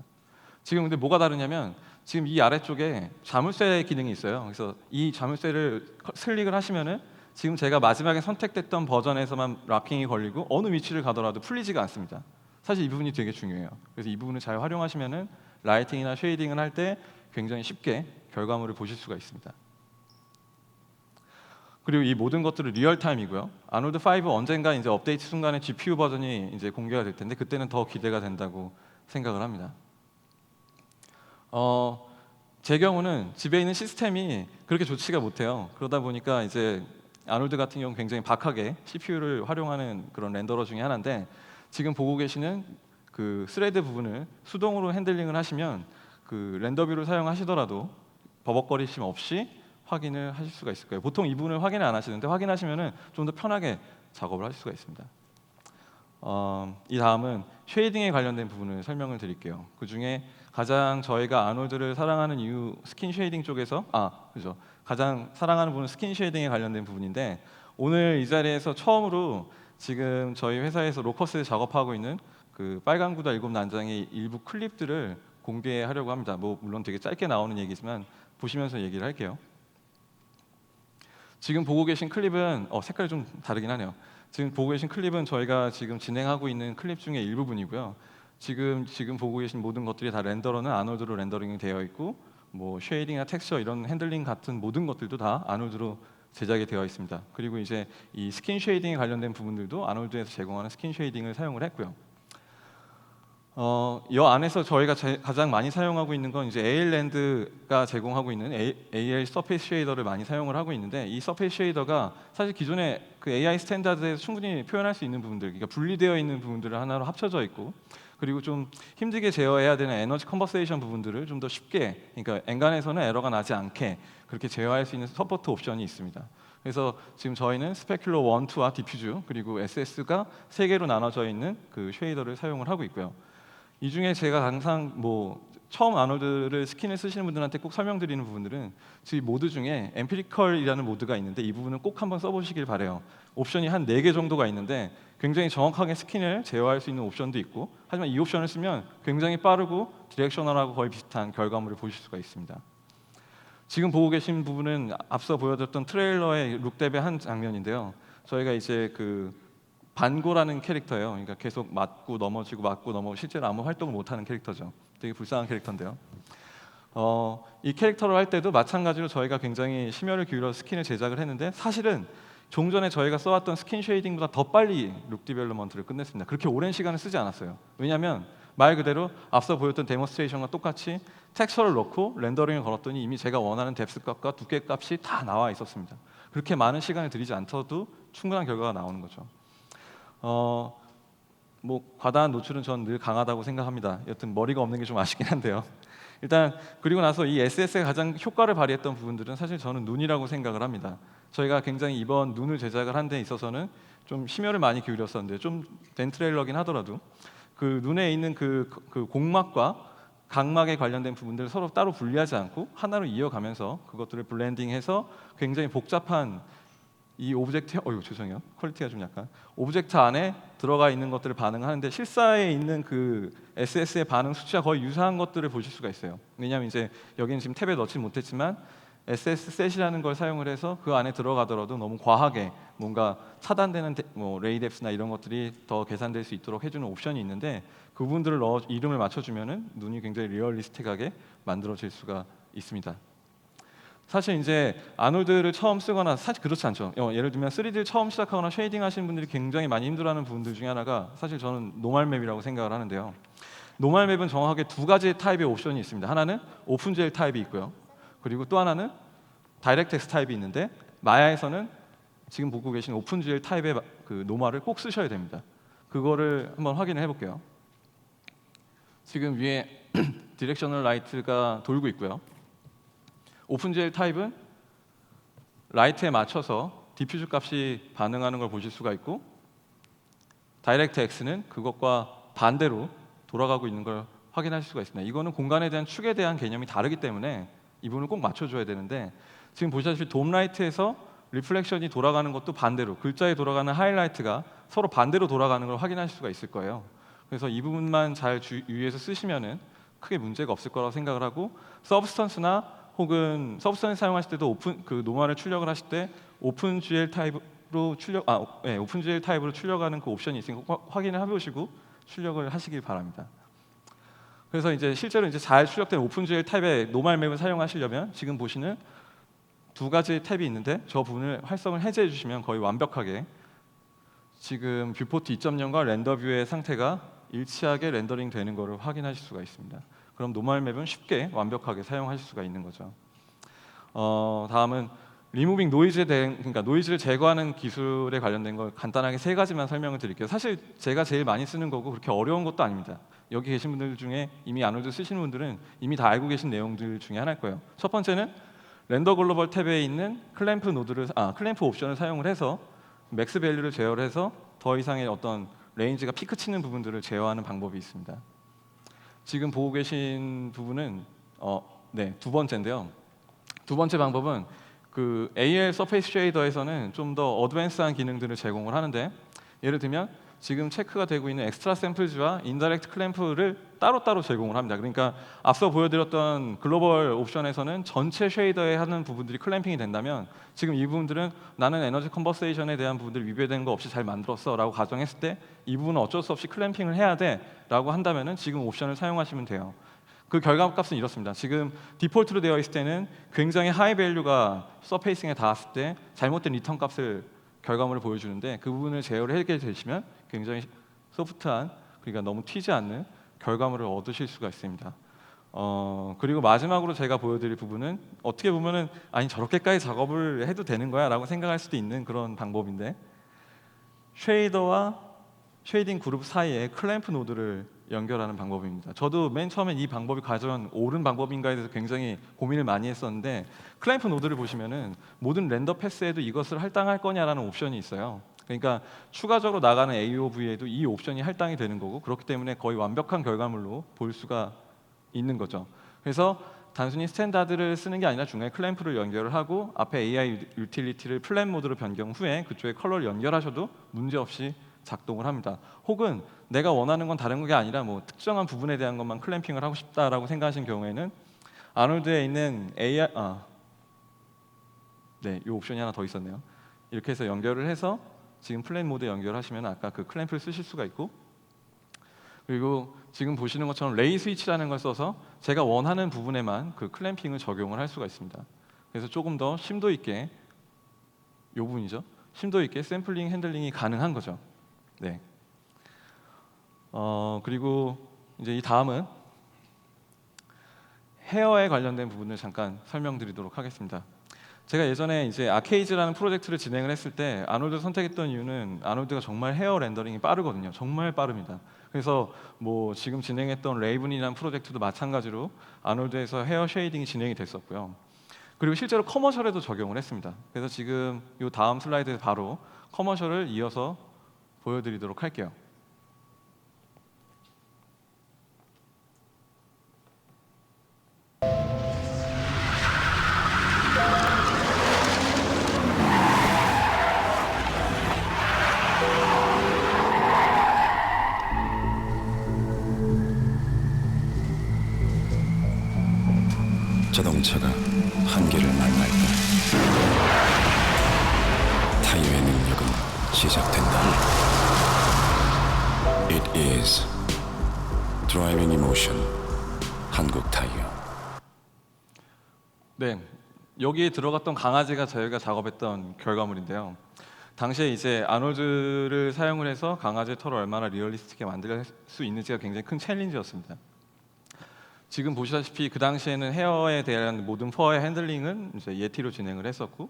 지금 근데 뭐가 다르냐면 지금 이 아래쪽에 자물쇠 기능이 있어요. 그래서 이 자물쇠를 클릭을 하시면은 지금 제가 마지막에 선택됐던 버전에서만 락킹이 걸리고 어느 위치를 가더라도 풀리지가 않습니다. 사실 이 부분이 되게 중요해요. 그래서 이 부분을 잘 활용하시면은 라이팅이나 쉐이딩을 할 때 굉장히 쉽게 결과물을 보실 수가 있습니다. 그리고 이 모든 것들은 리얼타임이고요. 아놀드 5 언젠가 이제 업데이트 순간에 GPU 버전이 이제 공개가 될 텐데 그때는 더 기대가 된다고 생각을 합니다. 제 경우는 집에 있는 시스템이 그렇게 좋지가 못해요. 그러다 보니까 이제 아놀드 같은 경우 굉장히 박하게 CPU를 활용하는 그런 렌더러 중에 하나인데 지금 보고 계시는 그 스레드 부분을 수동으로 핸들링을 하시면 그 렌더뷰를 사용하시더라도 버벅거리심 없이 확인을 하실 수가 있을 거예요. 보통 이 부분을 확인을 안 하시는데 확인하시면은 좀 더 편하게 작업을 하실 수가 있습니다. 이 다음은 쉐이딩에 관련된 부분을 설명을 드릴게요. 그 중에 가장 저희가 아놀드를 사랑하는 이유 스킨 쉐이딩 쪽에서 그죠. 가장 사랑하는 부분은 스킨 쉐이딩에 관련된 부분인데 오늘 이 자리에서 처음으로 지금 저희 회사에서 로커스에 작업하고 있는 그 빨간 구다 7난장의 일부 클립들을 공개하려고 합니다. 뭐 물론 되게 짧게 나오는 얘기지만 보시면서 얘기를 할게요. 지금 보고 계신 클립은 색깔이 좀 다르긴 하네요. 지금 보고 계신 클립은 저희가 지금 진행하고 있는 클립 중에 일부분이고요. 지금 보고 계신 모든 것들이 다 렌더러는 아놀드로 렌더링이 되어 있고 뭐 쉐이딩이나 텍스처 이런 핸들링 같은 모든 것들도 다 아놀드로 제작이 되어 있습니다. 그리고 이제 이 스킨 쉐이딩에 관련된 부분들도 아놀드에서 제공하는 스킨 쉐이딩을 사용을 했고요. 이 안에서 저희가 가장 많이 사용하고 있는 건 이제 AL랜드가 제공하고 있는 AL 서페이스 쉐이더를 많이 사용을 하고 있는데 이 서페이스 쉐이더가 사실 기존의 그 AI 스탠다드에서 충분히 표현할 수 있는 부분들, 그러니까 분리되어 있는 부분들을 하나로 합쳐져 있고 그리고 좀 힘들게 제어해야 되는 에너지 컨버세이션 부분들을 좀 더 쉽게, 그러니까 엔간에서는 에러가 나지 않게 그렇게 제어할 수 있는 서포트 옵션이 있습니다. 그래서 지금 저희는 스페큘러 1, 2와 디퓨즈 그리고 SS가 3개로 나눠져 있는 그 쉐이더를 사용을 하고 있고요. 이 중에 제가 항상 뭐 처음 아놀드를 스킨을 쓰시는 분들한테 꼭 설명드리는 부분들은 이 모드 중에 엠피리컬이라는 모드가 있는데 이 부분은 꼭 한번 써보시길 바래요. 옵션이 한 4개 정도가 있는데 굉장히 정확하게 스킨을 제어할 수 있는 옵션도 있고 하지만 이 옵션을 쓰면 굉장히 빠르고 디렉셔널하고 거의 비슷한 결과물을 보실 수가 있습니다. 지금 보고 계신 부분은 앞서 보여드렸던 트레일러의 룩뎁의 한 장면인데요. 저희가 이제 그 반고라는 캐릭터예요. 그러니까 계속 맞고 넘어지고 실제로 아무 활동을 못하는 캐릭터죠. 되게 불쌍한 캐릭터인데요. 이 캐릭터를 할 때도 마찬가지로 저희가 굉장히 심혈을 기울여 스킨을 제작을 했는데 사실은 종전에 저희가 써왔던 스킨 쉐이딩보다 더 빨리 룩 디벨롭먼트를 끝냈습니다. 그렇게 오랜 시간을 쓰지 않았어요. 왜냐하면 말 그대로 앞서 보였던 데몬스트레이션과 똑같이 텍스처를 넣고 렌더링을 걸었더니 이미 제가 원하는 뎁스 값과 두께 값이 다 나와 있었습니다. 그렇게 많은 시간을 들이지 않더라도 충분한 결과가 나오는 거죠. 뭐 과다한 노출은 전 늘 강하다고 생각합니다. 여튼 머리가 없는 게 좀 아쉽긴 한데요. 일단 그리고 나서 이 SS가 가장 효과를 발휘했던 부분들은 사실 저는 눈이라고 생각을 합니다. 저희가 굉장히 이번 눈을 제작을 한 데 있어서는 좀 심혈을 많이 기울였었는데 좀 된 트레일러긴 하더라도 그 눈에 있는 그 공막과 각막에 관련된 부분들을 서로 따로 분리하지 않고 하나로 이어가면서 그것들을 블렌딩해서 굉장히 복잡한 이 오브젝트, 죄송해요. 퀄리티가 좀 약간. 오브젝트 안에 들어가 있는 것들을 반응하는데 실사에 있는 그 SS의 반응 수치와 거의 유사한 것들을 보실 수가 있어요. 왜냐하면 이제 여기는 지금 탭에 넣지 못했지만 SS 셋이라는 걸 사용을 해서 그 안에 들어가더라도 너무 과하게 뭔가 차단되는 뭐 레이뎁스나 이런 것들이 더 계산될 수 있도록 해주는 옵션이 있는데 그 부분들을 넣어 이름을 맞춰주면은 눈이 굉장히 리얼리스틱하게 만들어질 수가 있습니다. 사실 이제 아놀드를 처음 쓰거나 사실 그렇지 않죠. 예를 들면 3D를 처음 시작하거나 쉐이딩 하시는 분들이 굉장히 많이 힘들어하는 부분들 중에 하나가 사실 저는 노멀 맵이라고 생각을 하는데요. 노멀 맵은 정확하게 두 가지 타입의 옵션이 있습니다. 하나는 오픈GL 타입이 있고요. 그리고 또 하나는 다이렉트X 타입이 있는데 마야에서는 지금 보고 계신 오픈GL 타입의 그 노멀을 꼭 쓰셔야 됩니다. 그거를 한번 확인을 해볼게요. 지금 위에 디렉셔널 라이트가 돌고 있고요. 오픈GL 타입은 라이트에 맞춰서 디퓨즈 값이 반응하는 걸 보실 수가 있고 다이렉트X는 그것과 반대로 돌아가고 있는 걸 확인하실 수가 있습니다. 이거는 공간에 대한 축에 대한 개념이 다르기 때문에 이 부분을 꼭 맞춰줘야 되는데 지금 보시다시피 돔라이트에서 리플렉션이 돌아가는 것도 반대로 글자에 돌아가는 하이라이트가 서로 반대로 돌아가는 걸 확인하실 수가 있을 거예요. 그래서 이 부분만 잘 유의해서 쓰시면은 크게 문제가 없을 거라고 생각을 하고 서브스턴스나 혹은 서브스턴스 사용하실 때도 노멀을 출력을 하실 때 오픈GL 타입으로 오픈GL 타입으로 출력하는 그 옵션이 있으니까 꼭 확인을 해보시고 출력을 하시길 바랍니다. 그래서 이제 실제로 이제 잘 출력된 오픈GL 타입의 노멀 맵을 사용하시려면 지금 보시는 두 가지 탭이 있는데 저 부분을 활성을 해제해 주시면 거의 완벽하게 지금 뷰포트 2.0과 렌더뷰의 상태가 일치하게 렌더링 되는 것을 확인하실 수가 있습니다. 그럼 노멀 맵은 쉽게 완벽하게 사용하실 수가 있는 거죠. 다음은 리무빙 노이즈에 대한 그러니까 노이즈를 제거하는 기술에 관련된 걸 간단하게 세 가지만 설명을 드릴게요. 사실 제가 제일 많이 쓰는 거고 그렇게 어려운 것도 아닙니다. 여기 계신 분들 중에 이미 아놀드 쓰시는 분들은 이미 다 알고 계신 내용들 중에 하나일 거예요. 첫 번째는 렌더 글로벌 탭에 있는 클램프 클램프 옵션을 사용을 해서 맥스 밸류를 제어를 해서 더 이상의 어떤 레인지가 피크 치는 부분들을 제어하는 방법이 있습니다. 지금 보고 계신 부분은 두 번째인데요. 두 번째 방법은 그 AL 서페이스 쉐이더에서는 좀 더 어드밴스한 기능들을 제공을 하는데 예를 들면 지금 체크가 되고 있는 엑스트라 샘플즈와 인다이렉트 클램프를 따로따로 제공을 합니다. 그러니까 앞서 보여드렸던 글로벌 옵션에서는 전체 쉐이더에 하는 부분들이 클램핑이 된다면 지금 이 부분들은 나는 에너지 컨버세이션에 대한 부분들 위배된 거 없이 잘 만들었어 라고 가정했을 때 이 부분은 어쩔 수 없이 클램핑을 해야 돼 라고 한다면 지금 옵션을 사용하시면 돼요. 그 결과값은 이렇습니다. 지금 디폴트로 되어 있을 때는 굉장히 하이 밸류가 서페이싱에 닿았을 때 잘못된 리턴 값을 결과물을 보여주는데 그 부분을 제어를 해결 되시면 굉장히 소프트한 그러니까 너무 튀지 않는 결과물을 얻으실 수가 있습니다. 그리고 마지막으로 제가 보여드릴 부분은 어떻게 보면은 아니 저렇게까지 작업을 해도 되는 거야 라고 생각할 수도 있는 그런 방법인데 쉐이더와 쉐이딩 그룹 사이에 클램프 노드를 연결하는 방법입니다. 저도 맨 처음에 이 방법이 과연 옳은 방법인가에 대해서 굉장히 고민을 많이 했었는데 클램프 노드를 보시면은 모든 렌더 패스에도 이것을 할당할 거냐라는 옵션이 있어요. 그러니까 추가적으로 나가는 AOV에도 이 옵션이 할당이 되는 거고 그렇기 때문에 거의 완벽한 결과물로 볼 수가 있는 거죠. 그래서 단순히 스탠다드를 쓰는 게 아니라 중간에 클램프를 연결을 하고 앞에 AI 유틸리티를 플랜 모드로 변경 후에 그쪽에 컬러를 연결하셔도 문제없이 작동을 합니다. 혹은 내가 원하는 건 다른 게 아니라 뭐 특정한 부분에 대한 것만 클램핑을 하고 싶다라고 생각하신 경우에는 아놀드에 있는 AI 이 옵션이 하나 더 있었네요. 이렇게 해서 연결을 해서 지금 플랜 모드에 연결하시면 아까 그 클램프를 쓰실 수가 있고 그리고 지금 보시는 것처럼 레이 스위치라는 걸 써서 제가 원하는 부분에만 그 클램핑을 적용을 할 수가 있습니다. 그래서 조금 더 심도 있게 이 부분이죠. 심도 있게 샘플링 핸들링이 가능한 거죠. 네. 그리고 이제 이 다음은 헤어에 관련된 부분을 잠깐 설명드리도록 하겠습니다. 제가 예전에 이제 아케이즈라는 프로젝트를 진행을 했을 때 아놀드 선택했던 이유는 아놀드가 정말 헤어 렌더링이 빠르거든요. 정말 빠릅니다. 그래서 뭐 지금 진행했던 레이븐이라는 프로젝트도 마찬가지로 아놀드에서 헤어 쉐이딩이 진행이 됐었고요. 그리고 실제로 커머셜에도 적용을 했습니다. 그래서 지금 이 다음 슬라이드에 바로 커머셜을 이어서 보여드리도록 할게요. 자동차가 한계를 만날까? 타이어의 능력은 시작된다. It is Driving Emotion 한국 타이어. 네, 여기에 들어갔던 강아지가 저희가 작업했던 결과물인데요. 당시에 이제 아놀드를 사용을 해서 강아지의 털을 얼마나 리얼리스틱하게 만들 수 있는지가 굉장히 큰 챌린지였습니다. 지금 보시다시피 그 당시에는 헤어에 대한 모든 퍼의 핸들링은 이제 예티로 진행을 했었고,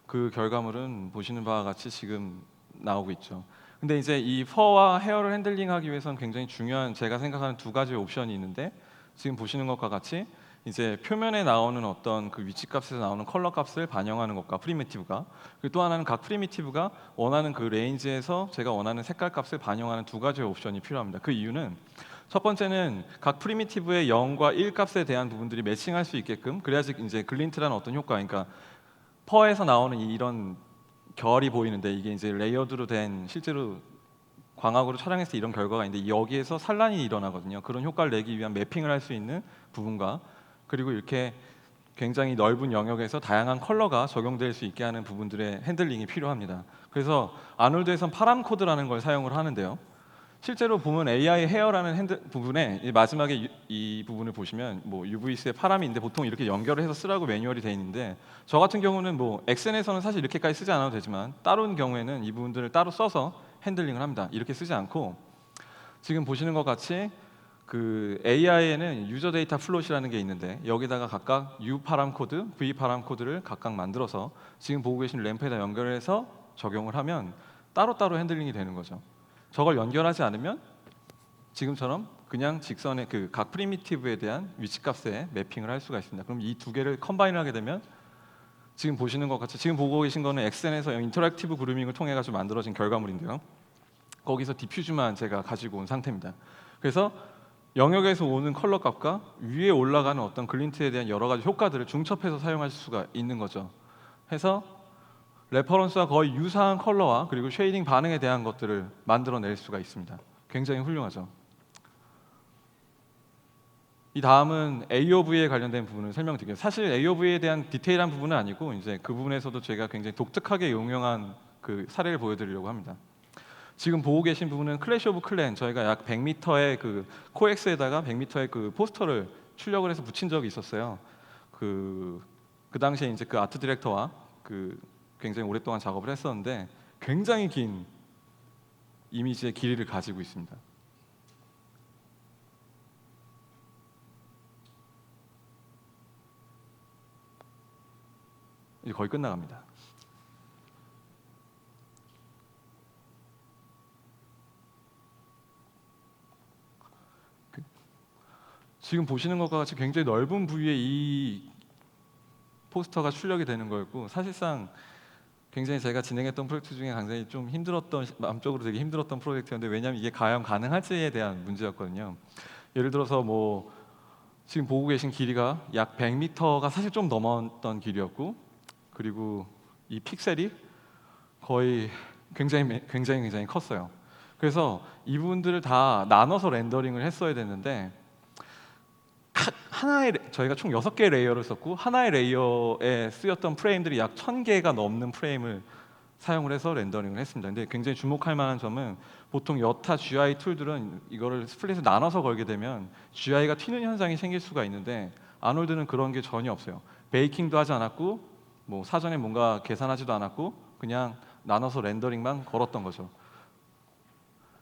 그 결과물은 보시는 바와 같이 지금 나오고 있죠. 근데 이제 이 퍼와 헤어를 핸들링하기 위해서는 굉장히 중요한, 제가 생각하는 두 가지 옵션이 있는데, 지금 보시는 것과 같이 이제 표면에 나오는 어떤 그 위치 값에서 나오는 컬러 값을 반영하는 것과 프리미티브가, 그리고 또 하나는 각 프리미티브가 원하는 그 레인지에서 제가 원하는 색깔 값을 반영하는 두 가지의 옵션이 필요합니다. 그 이유는 첫 번째는 각 프리미티브의 0과 1 값에 대한 부분들이 매칭할 수 있게끔, 그래야지 이제 글린트라는 어떤 효과, 그러니까 퍼에서 나오는 이런 결이 보이는데, 이게 이제 레이어드로 된, 실제로 광학으로 촬영했을 때 이런 결과가 있는데 여기에서 산란이 일어나거든요. 그런 효과를 내기 위한 매핑을 할 수 있는 부분과, 그리고 이렇게 굉장히 넓은 영역에서 다양한 컬러가 적용될 수 있게 하는 부분들의 핸들링이 필요합니다. 그래서 아놀드에선 파람 코드라는 걸 사용을 하는데요. 실제로 보면 AI 헤어라는 부분에 이 마지막에 이 부분을 보시면 뭐 UVC의 파람인데 보통 이렇게 연결을 해서 쓰라고 매뉴얼이 돼 있는데, 저 같은 경우는 뭐 엑센에서는 사실 이렇게까지 쓰지 않아도 되지만 다른 경우에는 이 부분들을 따로 써서 핸들링을 합니다. 이렇게 쓰지 않고 지금 보시는 것 같이 그 AI에는 유저 데이터 플롯이라는 게 있는데, 여기다가 각각 U 파람 코드, V 파람 코드를 각각 만들어서 지금 보고 계신 램프에다 연결해서 적용을 하면 따로따로 핸들링이 되는 거죠. 저걸 연결하지 않으면 지금처럼 그냥 직선의 그 각 프리미티브에 대한 위치값에 매핑을 할 수가 있습니다. 그럼 이 두 개를 컴바인을 하게 되면 지금 보시는 것 같이, 지금 보고 계신 거는 엑센에서 인터랙티브 그루밍을 통해 가지고 만들어진 결과물인데요. 거기서 디퓨즈만 제가 가지고 온 상태입니다. 그래서 영역에서 오는 컬러 값과 위에 올라가는 어떤 글린트에 대한 여러 가지 효과들을 중첩해서 사용할 수가 있는 거죠. 해서 레퍼런스와 거의 유사한 컬러와 그리고 쉐이딩 반응에 대한 것들을 만들어낼 수가 있습니다. 굉장히 훌륭하죠. 이 다음은 AOV에 관련된 부분을 설명드릴게요. 사실 AOV에 대한 디테일한 부분은 아니고 이제 그 부분에서도 제가 굉장히 독특하게 응용한 그 사례를 보여드리려고 합니다. 지금 보고 계신 부분은 클래시 오브 클랜, 저희가 약 100m의 그 코엑스에다가 100m의 그 포스터를 출력을 해서 붙인 적이 있었어요. 그 당시에 이제 그 아트 디렉터와 그 굉장히 오랫동안 작업을 했었는데 굉장히 긴 이미지의 길이를 가지고 있습니다. 이제 거의 끝나갑니다. 지금 보시는 것과 같이 굉장히 넓은 부위에 이 포스터가 출력이 되는 거였고, 사실상 굉장히 제가 진행했던 프로젝트 중에 굉장히 좀 힘들었던, 마음적으로 되게 힘들었던 프로젝트였는데, 왜냐하면 이게 과연 가능할지에 대한 문제였거든요. 예를 들어서 뭐 지금 보고 계신 길이가 약 100m가 사실 좀 넘었던 길이었고, 그리고 이 픽셀이 거의 굉장히 컸어요. 그래서 이 부분들을 다 나눠서 렌더링을 했어야 됐는데, 하나의 저희가 총 6개의 레이어를 썼고 하나의 레이어에 쓰였던 프레임들이 약 1000개가 넘는 프레임을 사용을 해서 렌더링을 했습니다. 근데 굉장히 주목할 만한 점은 보통 여타 GI 툴들은 이거를 스플릿을 나눠서 걸게 되면 GI가 튀는 현상이 생길 수가 있는데, 아놀드는 그런 게 전혀 없어요. 베이킹도 하지 않았고 뭐 사전에 뭔가 계산하지도 않았고 그냥 나눠서 렌더링만 걸었던 거죠.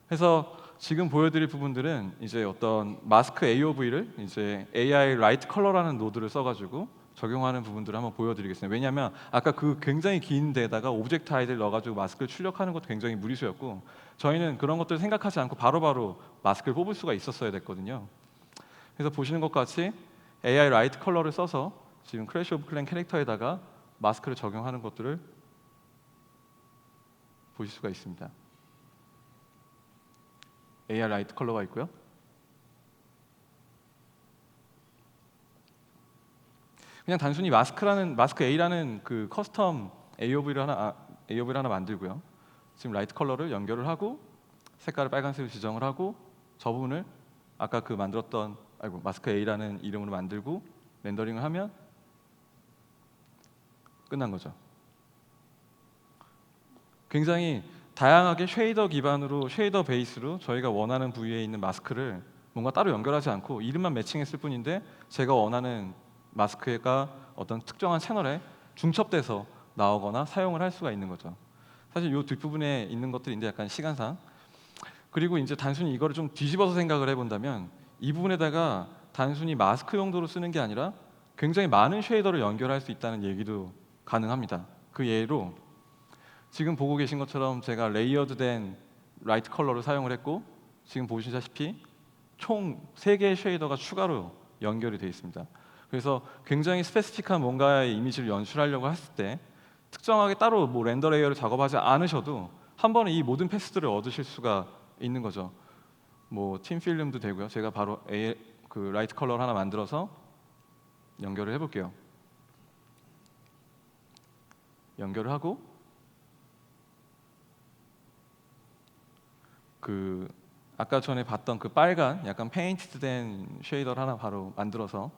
그래서 지금 보여드릴 부분들은 이제 어떤 마스크 AOV를 이제 AI 라이트 컬러라는 노드를 써가지고 적용하는 부분들을 한번 보여드리겠습니다. 왜냐하면 아까 그 굉장히 긴 데다가 오브젝트 아이디를 넣어가지고 마스크를 출력하는 것도 굉장히 무리수였고, 저희는 그런 것들을 생각하지 않고 바로바로 마스크를 뽑을 수가 있었어야 됐거든요. 그래서 보시는 것과 같이 AI 라이트 컬러를 써서 지금 크래시 오브 클랜 캐릭터에다가 마스크를 적용하는 것들을 보실 수가 있습니다. AI 라이트 컬러가 있고요. 그냥 단순히 마스크 A라는 그 커스텀 AOV를 하나 만들고요. 지금 라이트 컬러를 연결을 하고 색깔을 빨간색으로 지정을 하고 저 부분을 아까 그 만들었던 마스크 A라는 이름으로 만들고 렌더링을 하면 끝난 거죠. 굉장히 다양하게 쉐이더 기반으로 쉐이더 베이스로 저희가 원하는 부위에 있는 마스크를 뭔가 따로 연결하지 않고 이름만 매칭했을 뿐인데 제가 원하는 마스크가 어떤 특정한 채널에 중첩돼서 나오거나 사용을 할 수가 있는 거죠. 사실 이 뒷부분에 있는 것들인데 약간 시간상, 그리고 이제 단순히 이거를 좀 뒤집어서 생각을 해본다면 이 부분에다가 단순히 마스크 용도로 쓰는 게 아니라 굉장히 많은 쉐이더를 연결할 수 있다는 얘기도 가능합니다. 그 예로 지금 보고 계신 것처럼 제가 레이어드된 라이트 컬러를 사용을 했고 지금 보시다시피 총 3개의 쉐이더가 추가로 연결이 되어 있습니다. 그래서 굉장히 스페시픽한 뭔가의 이미지를 연출하려고 했을 때 특정하게 따로 뭐 렌더 레이어를 작업하지 않으셔도 한 번에 이 모든 패스들을 얻으실 수가 있는 거죠. 뭐 팀 필름도 되고요. 제가 바로 그 라이트 컬러를 하나 만들어서 연결을 해볼게요. 연결을 하고 그 아까 전에 봤던 그 빨간 약간 페인트된 쉐이더를 하나 바로 만들어서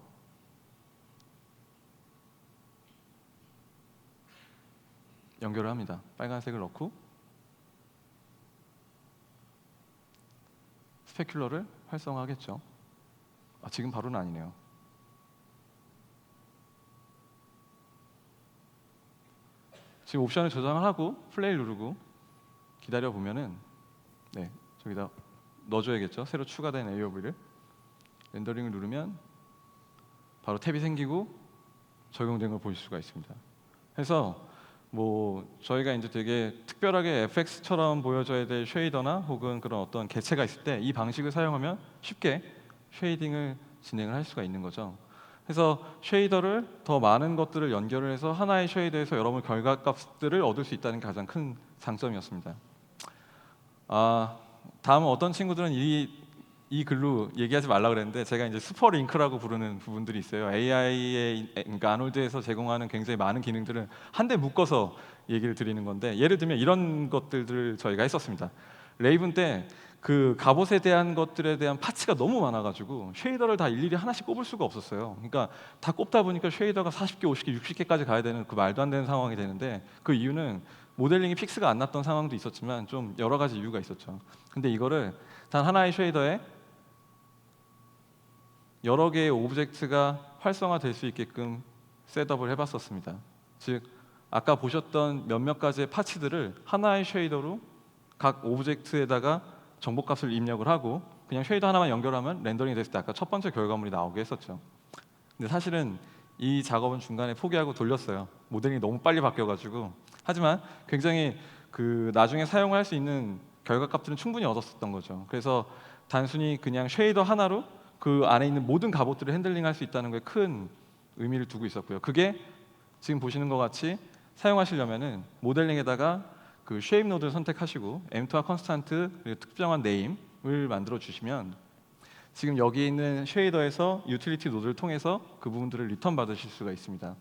연결을 합니다. 빨간색을 넣고 스페큘러를 활성화하겠죠. 지금 바로는 아니네요. 지금 옵션을 저장을 하고 플레이 누르고 기다려 보면은 네, 저기다 넣어줘야겠죠. 새로 추가된 AOV를 렌더링을 누르면 바로 탭이 생기고 적용된 걸 보실 수가 있습니다. 그래서 뭐 저희가 이제 되게 특별하게 FX처럼 보여져야 될 쉐이더나 혹은 그런 어떤 개체가 있을 때 이 방식을 사용하면 쉽게 쉐이딩을 진행을 할 수가 있는 거죠. 그래서 쉐이더를 더 많은 것들을 연결을 해서 하나의 쉐이더에서 여러분 결과값들을 얻을 수 있다는 게 가장 큰 장점이었습니다. 다음은 어떤 친구들은 이 글로 얘기하지 말라 그랬는데 제가 이제 슈퍼 링크라고 부르는 부분들이 있어요. AI의 그러니까 아놀드에서 제공하는 굉장히 많은 기능들을 한데 묶어서 얘기를 드리는 건데 예를 들면 이런 것들을 저희가 했었습니다. 레이븐 때 그 갑옷에 대한 것들에 대한 파츠가 너무 많아가지고 쉐이더를 다 일일이 하나씩 꼽을 수가 없었어요. 그러니까 다 꼽다 보니까 쉐이더가 40개, 50개, 60개까지 가야 되는 그 말도 안 되는 상황이 되는데 그 이유는 모델링이 픽스가 안 났던 상황도 있었지만 좀 여러 가지 이유가 있었죠. 근데 이거를 단 하나의 쉐이더에 여러 개의 오브젝트가 활성화될 수 있게끔 셋업을 해봤었습니다. 즉 아까 보셨던 몇몇 가지의 파츠들을 하나의 쉐이더로 각 오브젝트에다가 정보값을 입력을 하고 그냥 쉐이더 하나만 연결하면 렌더링이 됐을 때 아까 첫 번째 결과물이 나오게 했었죠. 근데 사실은 이 작업은 중간에 포기하고 돌렸어요. 모델링이 너무 빨리 바뀌어가지고. 하지만 굉장히 그 나중에 사용할 수 있는 결과값들은 충분히 얻었었던 거죠. 그래서 단순히 그냥 쉐이더 하나로 그 안에 있는 모든 갑옷들을 핸들링할 수 있다는 거에 큰 의미를 두고 있었고요. 그게 지금 보시는 것 같이 사용하시려면은 모델링에다가 그 쉐입 노드를 선택하시고 M2와 컨스탄트 그리고 특정한 네임을 만들어 주시면 지금 여기 있는 쉐이더에서 유틸리티 노드를 통해서 그 부분들을 리턴 받으실 수가 있습니다.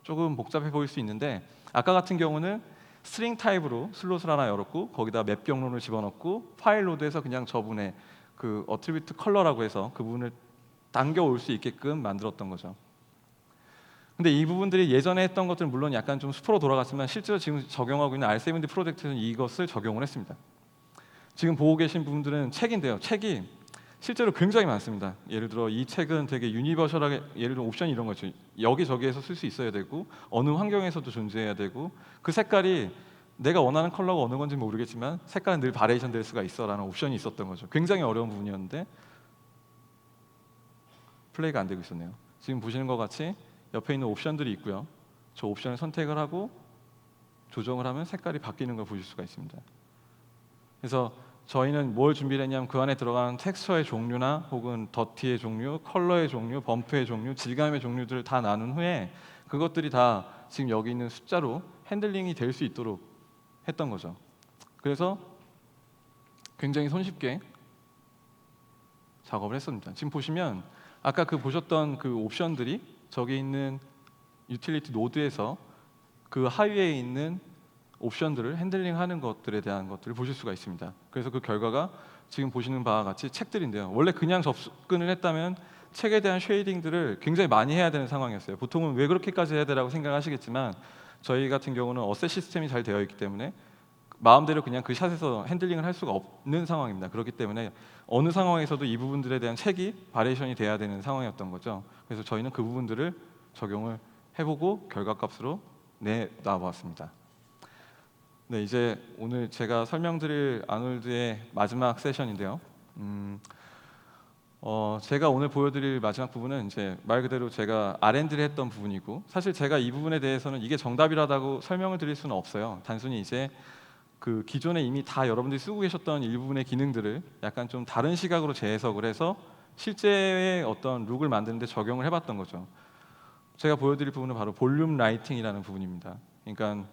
조금 복잡해 보일 수 있는데 아까 같은 경우는 스트링 타입으로 슬롯을 하나 열었고 거기다 맵 경로를 집어넣고 파일 로드에서 그냥 저분의 그 어트리뷰트 컬러라고 해서 그 부분을 당겨 올 수 있게끔 만들었던 거죠. 근데 이 부분들이 예전에 했던 것들은 물론 약간 좀 수포로 돌아갔지만 실제로 지금 적용하고 있는 R7D 프로젝트는 이것을 적용을 했습니다. 지금 보고 계신 부분들은 책인데요. 책이 실제로 굉장히 많습니다. 예를 들어 이 책은 되게 유니버셜하게 예를 들어 옵션 이런 거죠. 여기저기에서 쓸 수 있어야 되고 어느 환경에서도 존재해야 되고 그 색깔이 내가 원하는 컬러가 어느 건지 모르겠지만 색깔은 늘 바리에이션 될 수가 있어라는 옵션이 있었던 거죠. 굉장히 어려운 부분이었는데 플레이가 안 되고 있었네요. 지금 보시는 것 같이 옆에 있는 옵션들이 있고요. 저 옵션을 선택을 하고 조정을 하면 색깔이 바뀌는 걸 보실 수가 있습니다. 그래서 저희는 뭘 준비를 했냐면 그 안에 들어가는 텍스처의 종류나 혹은 더티의 종류, 컬러의 종류, 범프의 종류, 질감의 종류들을 다 나눈 후에 그것들이 다 지금 여기 있는 숫자로 핸들링이 될 수 있도록 했던 거죠. 그래서 굉장히 손쉽게 작업을 했습니다. 지금 보시면 아까 그 보셨던 그 옵션들이 저기 있는 유틸리티 노드에서 그 하위에 있는 옵션들을 핸들링하는 것들에 대한 것들을 보실 수가 있습니다. 그래서 그 결과가 지금 보시는 바와 같이 책들인데요. 원래 그냥 접근을 했다면 책에 대한 쉐이딩들을 굉장히 많이 해야 되는 상황이었어요. 보통은 왜 그렇게까지 해야 되라고 생각하시겠지만 저희 같은 경우는 어셋 시스템이 잘 되어 있기 때문에 마음대로 그냥 그 샷에서 핸들링을 할 수가 없는 상황입니다. 그렇기 때문에 어느 상황에서도 이 부분들에 대한 책이 바리에이션이 돼야 되는 상황이었던 거죠. 그래서 저희는 그 부분들을 적용을 해보고 결과값으로 내놔봤습니다. 네, 이제 오늘 제가 설명드릴 아놀드의 마지막 세션인데요. 제가 오늘 보여드릴 마지막 부분은 이제 말 그대로 제가 R&D를 했던 부분이고, 사실 제가 이 부분에 대해서는 이게 정답이라고 설명을 드릴 수는 없어요. 단순히 이제 그 기존에 이미 다 여러분들이 쓰고 계셨던 일부분의 기능들을 약간 좀 다른 시각으로 재해석을 해서 실제의 어떤 룩을 만드는데 적용을 해봤던 거죠. 제가 보여드릴 부분은 바로 볼륨 라이팅이라는 부분입니다. 그러니까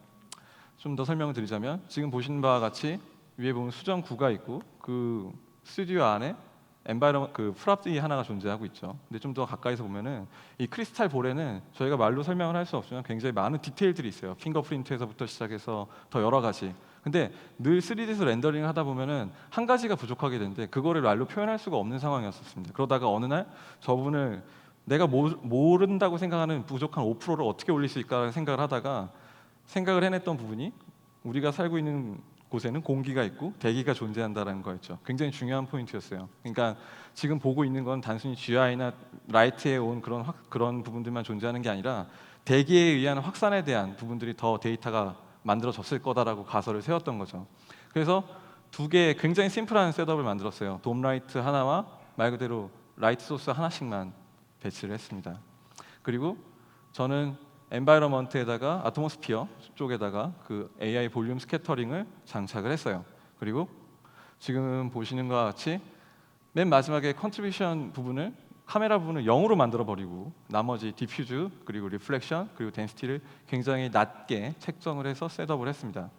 좀 더 설명을 드리자면 지금 보시는 바와 같이 위에 보면 수정 구가 있고 그 스튜디오 안에 엔바이러먼트 그 프랍이 하나가 존재하고 있죠. 근데 좀 더 가까이서 보면은 이 크리스탈 볼에는 저희가 말로 설명을 할 수 없지만 굉장히 많은 디테일들이 있어요. 핑거프린트에서부터 시작해서 더 여러 가지. 근데 늘 3D에서 렌더링을 하다 보면은 한 가지가 부족하게 되는데 그거를 말로 표현할 수가 없는 상황이었습니다. 그러다가 어느 날 저분을 내가 모른다고 생각하는 부족한 5%를 어떻게 올릴 수 있을까 생각을 하다가 생각을 해냈던 부분이 우리가 살고 있는 곳에는 공기가 있고 대기가 존재한다는 거였죠. 굉장히 중요한 포인트였어요. 그러니까 지금 보고 있는 건 단순히 GI나 라이트에 온 그런 부분들만 존재하는 게 아니라 대기에 의한 확산에 대한 부분들이 더 데이터가 만들어졌을 거다라고 가설을 세웠던 거죠. 그래서 두 개의 굉장히 심플한 셋업을 만들었어요. 돔 라이트 하나와 말 그대로 라이트 소스 하나씩만 배치를 했습니다. 그리고 저는 엔바이러먼트에다가 아토모스피어 쪽에다가 그 AI 볼륨 스캐터링을 장착을 했어요. 그리고 지금 보시는 것과 같이 맨 마지막에 컨트리뷰션 부분을 카메라 부분을 0으로 만들어 버리고 나머지 디퓨즈 그리고 리플렉션 그리고 덴시티를 굉장히 낮게 책정을 해서 셋업을 했습니다.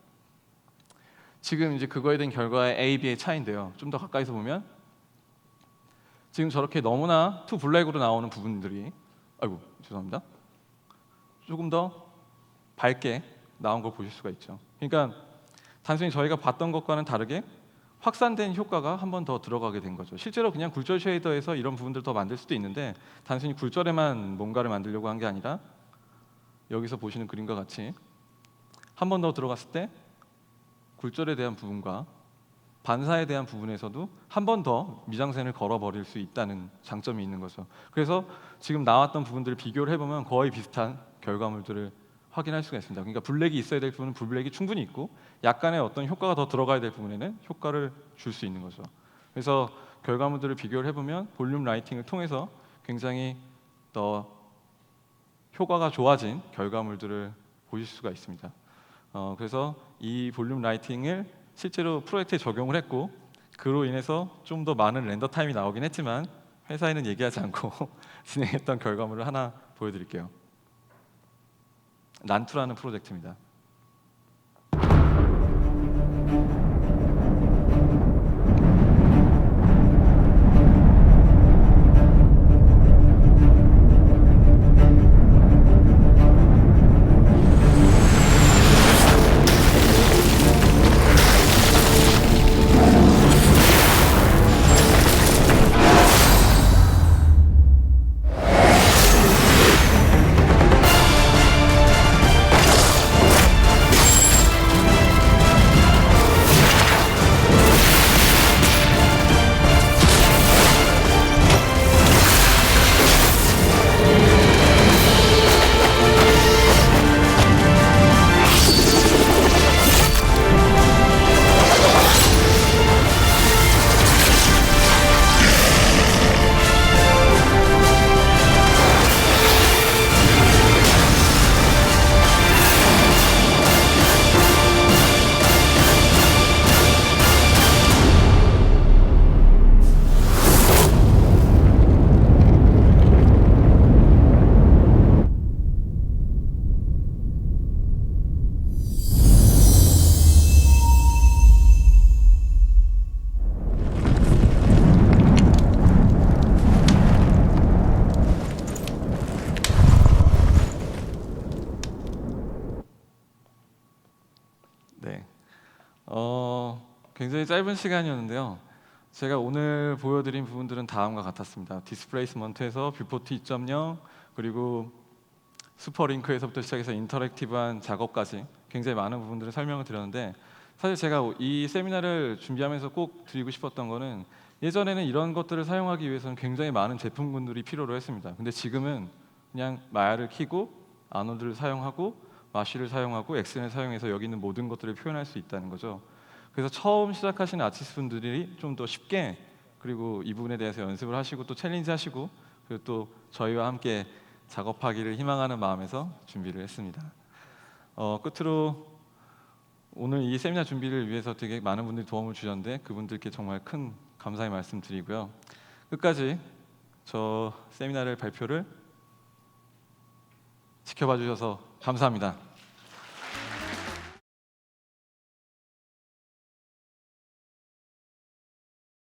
지금 이제 그거에 대한 결과의 A, B의 차이인데요. 좀 더 가까이서 보면 지금 저렇게 너무나 투 블랙으로 나오는 부분들이 아이고 죄송합니다. 조금 더 밝게 나온 걸 보실 수가 있죠. 그러니까 단순히 저희가 봤던 것과는 다르게 확산된 효과가 한 번 더 들어가게 된 거죠. 실제로 그냥 굴절 쉐이더에서 이런 부분들 더 만들 수도 있는데 단순히 굴절에만 뭔가를 만들려고 한 게 아니라 여기서 보시는 그림과 같이 한 번 더 들어갔을 때 굴절에 대한 부분과 반사에 대한 부분에서도 한 번 더 미장센을 걸어버릴 수 있다는 장점이 있는 거죠. 그래서 지금 나왔던 부분들을 비교를 해보면 거의 비슷한 결과물들을 확인할 수가 있습니다. 그러니까 블랙이 있어야 될 부분은 블랙이 충분히 있고 약간의 어떤 효과가 더 들어가야 될 부분에는 효과를 줄 수 있는 거죠. 그래서 결과물들을 비교를 해보면 볼륨 라이팅을 통해서 굉장히 더 효과가 좋아진 결과물들을 보실 수가 있습니다. 그래서 이 볼륨 라이팅을 실제로 프로젝트에 적용을 했고 그로 인해서 좀 더 많은 렌더 타임이 나오긴 했지만 회사에는 얘기하지 않고 진행했던 결과물을 하나 보여드릴게요. 난투라는 프로젝트입니다. 굉장히 짧은 시간이었는데요. 제가 오늘 보여드린 부분들은 다음과 같았습니다. 디스플레이스먼트에서 뷰포트 2.0 그리고 슈퍼링크에서부터 시작해서 인터랙티브한 작업까지 굉장히 많은 부분들을 설명을 드렸는데, 사실 제가 이 세미나를 준비하면서 꼭 드리고 싶었던 거는 예전에는 이런 것들을 사용하기 위해서는 굉장히 많은 제품군들이 필요로 했습니다. 근데 지금은 그냥 마야를 키고 아노드를 사용하고 마쉬를 사용하고 엑센을 사용해서 여기 있는 모든 것들을 표현할 수 있다는 거죠. 그래서 처음 시작하시는 아티스트분들이 좀 더 쉽게, 그리고 이 부분에 대해서 연습을 하시고 또 챌린지 하시고, 그리고 또 저희와 함께 작업하기를 희망하는 마음에서 준비를 했습니다. 끝으로 오늘 이 세미나 준비를 위해서 되게 많은 분들이 도움을 주셨는데 그분들께 정말 큰 감사의 말씀 드리고요. 끝까지 저 세미나를 발표를 지켜봐 주셔서 감사합니다.